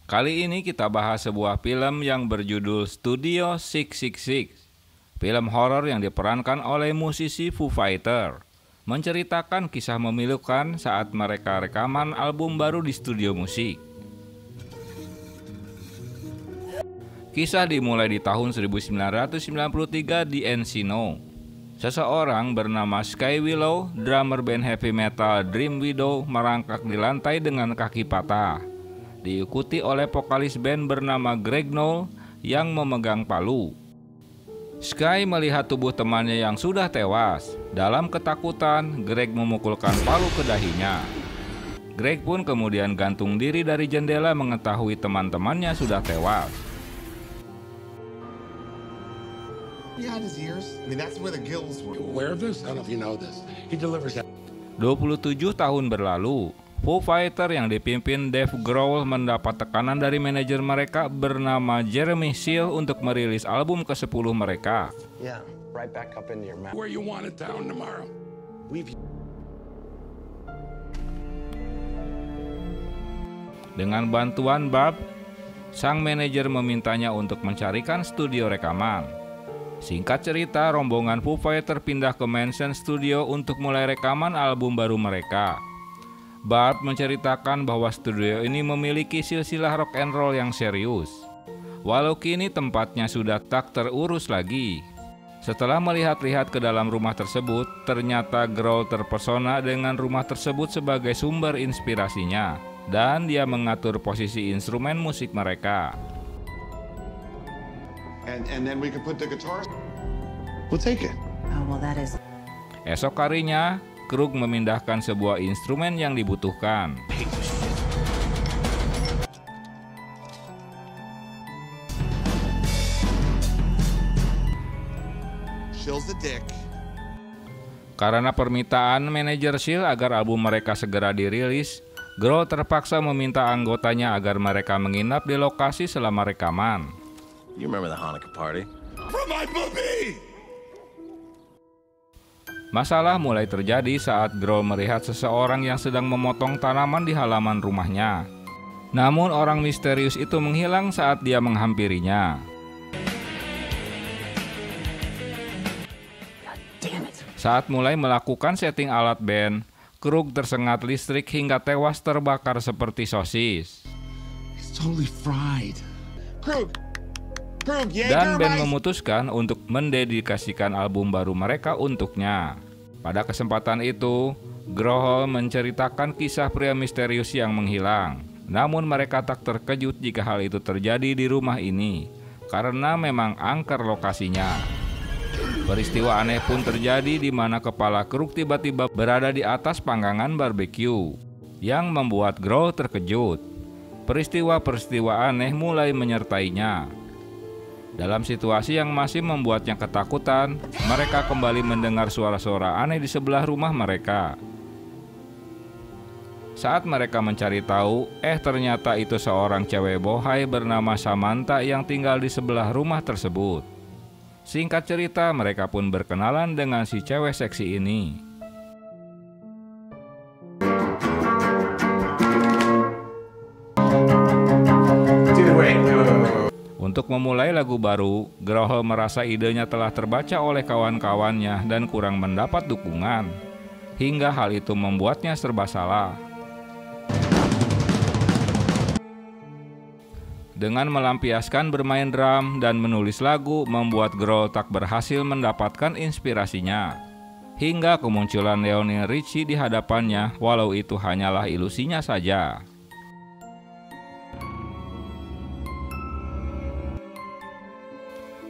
Kali ini kita bahas sebuah film yang berjudul Studio 666. Film horor yang diperankan oleh musisi Foo Fighter. Menceritakan kisah memilukan saat mereka rekaman album baru di studio musik. Kisah dimulai di tahun 1993 di Encino. Seseorang bernama Sky Willow, drummer band heavy metal Dream Widow, merangkak di lantai dengan kaki patah. Diikuti oleh vokalis band bernama Greg Knoll yang memegang palu. Sky melihat tubuh temannya yang sudah tewas. Dalam ketakutan, Greg memukulkan palu ke dahinya. Greg pun kemudian gantung diri dari jendela mengetahui teman-temannya sudah tewas. 27 tahun berlalu, Foo Fighter yang dipimpin Dave Grohl mendapat tekanan dari manajer mereka bernama Jeremy Seal untuk merilis album ke-10 mereka. Dengan bantuan Bob, sang manajer memintanya untuk mencarikan studio rekaman. Singkat cerita, rombongan Foo Fighter pindah ke Mansion Studio untuk mulai rekaman album baru mereka. Bart menceritakan bahwa studio ini memiliki silsilah rock and roll yang serius. Walau kini tempatnya sudah tak terurus lagi. Setelah melihat-lihat ke dalam rumah tersebut, ternyata Grohl terpesona dengan rumah tersebut sebagai sumber inspirasinya, dan dia mengatur posisi instrumen musik mereka. Esok harinya, Krug memindahkan sebuah instrumen yang dibutuhkan. Karena permintaan manajer Seal agar album mereka segera dirilis, Grohl terpaksa meminta anggotanya agar mereka menginap di lokasi selama rekaman. You remember the Hanukkah party? From my movie! Masalah mulai terjadi saat Grohl melihat seseorang yang sedang memotong tanaman di halaman rumahnya. Namun orang misterius itu menghilang saat dia menghampirinya. Saat mulai melakukan setting alat band, Krug tersengat listrik hingga tewas terbakar seperti sosis. Dan band memutuskan untuk mendedikasikan album baru mereka untuknya. Pada kesempatan itu, Grohl menceritakan kisah pria misterius yang menghilang. Namun mereka tak terkejut jika hal itu terjadi di rumah ini, karena memang angker lokasinya. Peristiwa aneh pun terjadi di mana kepala Krug tiba-tiba berada di atas panggangan barbeque, yang membuat Grohl terkejut. Peristiwa-peristiwa aneh mulai menyertainya. Dalam situasi yang masih membuatnya ketakutan, mereka kembali mendengar suara-suara aneh di sebelah rumah mereka. Saat mereka mencari tahu, ternyata itu seorang cewek bohai bernama Samantha yang tinggal di sebelah rumah tersebut. Singkat cerita, mereka pun berkenalan dengan si cewek seksi ini. Untuk memulai lagu baru, Grohl merasa idenya telah terbaca oleh kawan-kawannya dan kurang mendapat dukungan, hingga hal itu membuatnya serba salah. Dengan melampiaskan bermain drum dan menulis lagu, membuat Grohl tak berhasil mendapatkan inspirasinya, hingga kemunculan Lionel Richie di hadapannya, walau itu hanyalah ilusinya saja.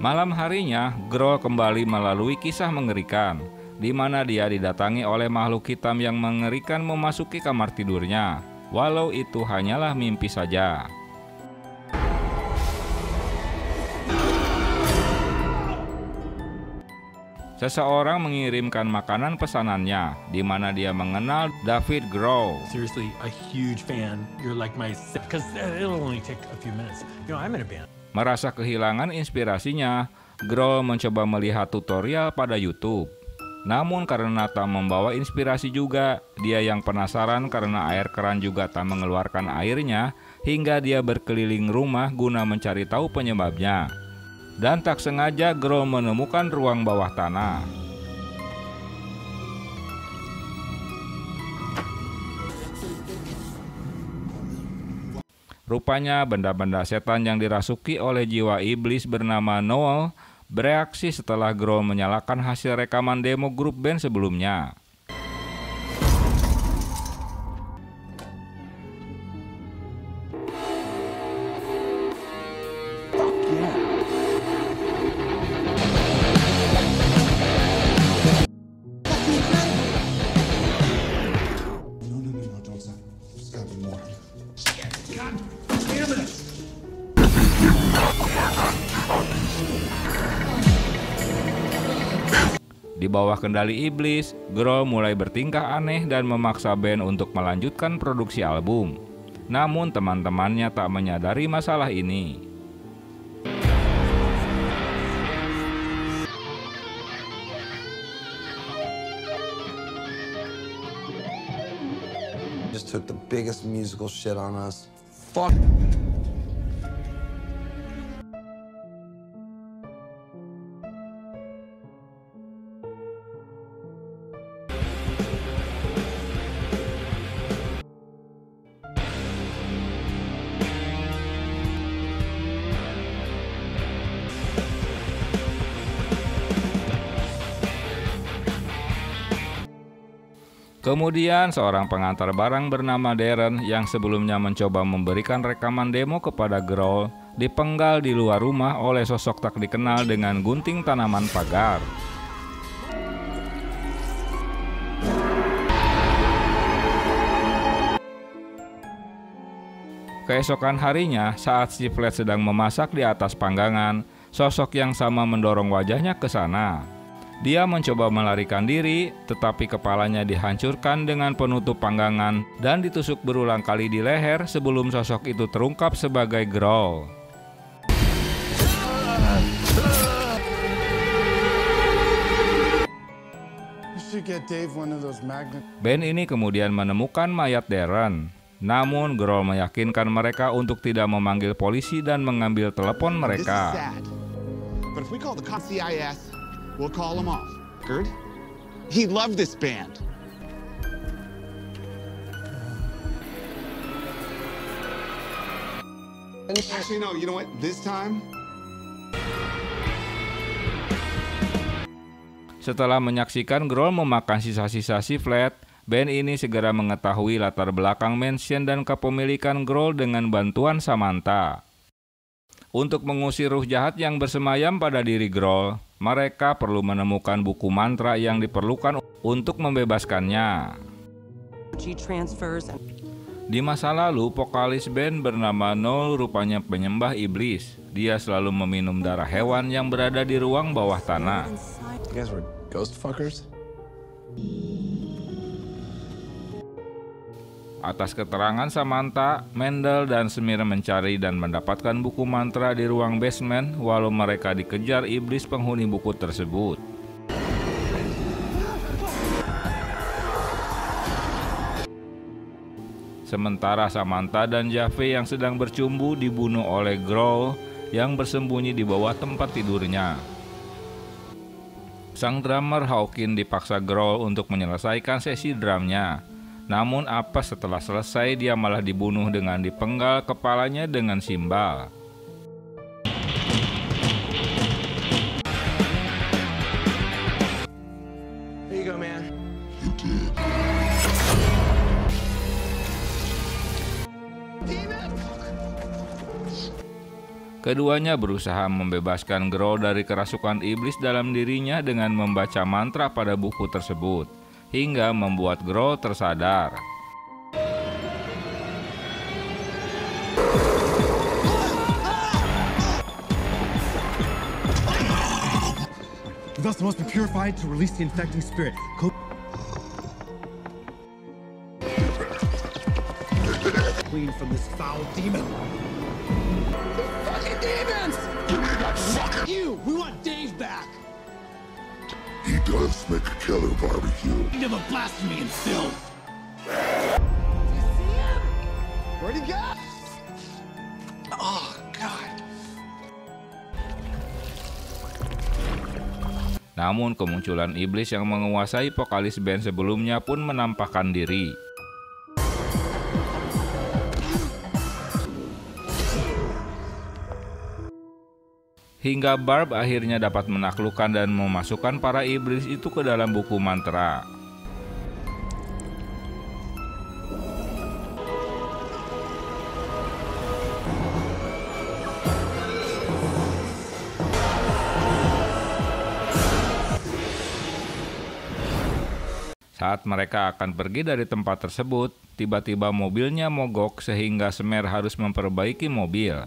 Malam harinya, Grohl kembali melalui kisah mengerikan, di mana dia didatangi oleh makhluk hitam yang mengerikan memasuki kamar tidurnya, walau itu hanyalah mimpi saja. Seseorang mengirimkan makanan pesanannya, di mana dia mengenal David Grohl. Seriously, a huge fan. You're like my, because it'll only take a few minutes. You know, I'm in a band. Merasa kehilangan inspirasinya, Grohl mencoba melihat tutorial pada YouTube. Namun karena tak membawa inspirasi juga, dia yang penasaran karena air keran juga tak mengeluarkan airnya, hingga dia berkeliling rumah guna mencari tahu penyebabnya. Dan tak sengaja Grohl menemukan ruang bawah tanah. Rupanya benda-benda setan yang dirasuki oleh jiwa iblis bernama Noel bereaksi setelah Grohl menyalakan hasil rekaman demo grup band sebelumnya. Di bawah kendali iblis, Grohl mulai bertingkah aneh dan memaksa band untuk melanjutkan produksi album. Namun teman-temannya tak menyadari masalah ini. Just took the biggest musical shit on us. Fuck. Kemudian seorang pengantar barang bernama Darren yang sebelumnya mencoba memberikan rekaman demo kepada Grohl dipenggal di luar rumah oleh sosok tak dikenal dengan gunting tanaman pagar. Keesokan harinya, saat si Flat sedang memasak di atas panggangan, sosok yang sama mendorong wajahnya ke sana. Dia mencoba melarikan diri, tetapi kepalanya dihancurkan dengan penutup panggangan dan ditusuk berulang kali di leher sebelum sosok itu terungkap sebagai Grohl. Band ini kemudian menemukan mayat Darren. Namun Grohl meyakinkan mereka untuk tidak memanggil polisi dan mengambil telepon mereka. We'll call him off. Gerd? He loved this band. Actually, no, you know what? This time... Setelah menyaksikan Grohl memakan sisa-sisa si Flat, band ini segera mengetahui latar belakang mansion dan kepemilikan Grohl dengan bantuan Samantha. Untuk mengusir ruh jahat yang bersemayam pada diri Grohl, mereka perlu menemukan buku mantra yang diperlukan untuk membebaskannya. Di masa lalu, vokalis band bernama Noel rupanya penyembah iblis. Dia selalu meminum darah hewan yang berada di ruang bawah tanah. You guys were ghost fuckers? Atas keterangan Samantha, Mendel dan Smir mencari dan mendapatkan buku mantra di ruang basement walau mereka dikejar iblis penghuni buku tersebut. Sementara Samantha dan Jave yang sedang bercumbu dibunuh oleh Grohl yang bersembunyi di bawah tempat tidurnya. Sang drummer Hawkin dipaksa Grohl untuk menyelesaikan sesi drumnya. Namun apa setelah selesai dia malah dibunuh dengan dipenggal kepalanya dengan simbal. Here you go, man. Keduanya berusaha membebaskan Grohl dari kerasukan iblis dalam dirinya dengan membaca mantra pada buku tersebut, hingga membuat Grohl tersadar. Thus must be purified to release the infecting spirit. Clean from this foul demon. Fucking demons! Fuck you! We want Dave back! He Let's make a killer barbecue. Never blasphemy and filth. Where'd he go? Oh, God. Namun kemunculan iblis yang menguasai vokalis band sebelumnya pun menampakkan diri. Hingga Barb akhirnya dapat menaklukkan dan memasukkan para iblis itu ke dalam buku mantra. Saat mereka akan pergi dari tempat tersebut, tiba-tiba mobilnya mogok sehingga Smer harus memperbaiki mobil.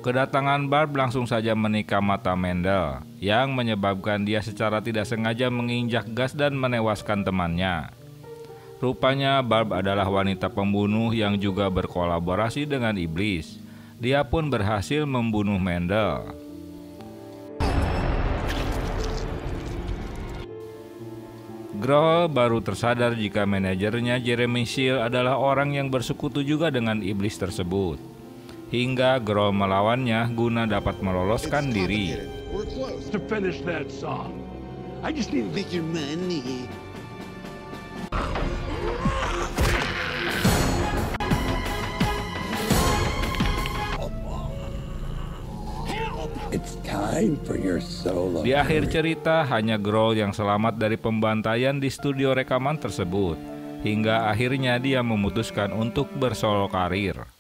Kedatangan Barb langsung saja menikam mata Mendel, yang menyebabkan dia secara tidak sengaja menginjak gas dan menewaskan temannya. Rupanya Barb adalah wanita pembunuh yang juga berkolaborasi dengan iblis. Dia pun berhasil membunuh Mendel. Grohl baru tersadar jika manajernya Jeremy Shield adalah orang yang bersekutu juga dengan iblis tersebut. Hingga Grohl melawannya guna dapat meloloskan diri. We're close. To finish that song, I just need Make your money. It's time for your solo. Di akhir cerita, hanya Grohl yang selamat dari pembantaian di studio rekaman tersebut. Hingga akhirnya dia memutuskan untuk bersolo karir.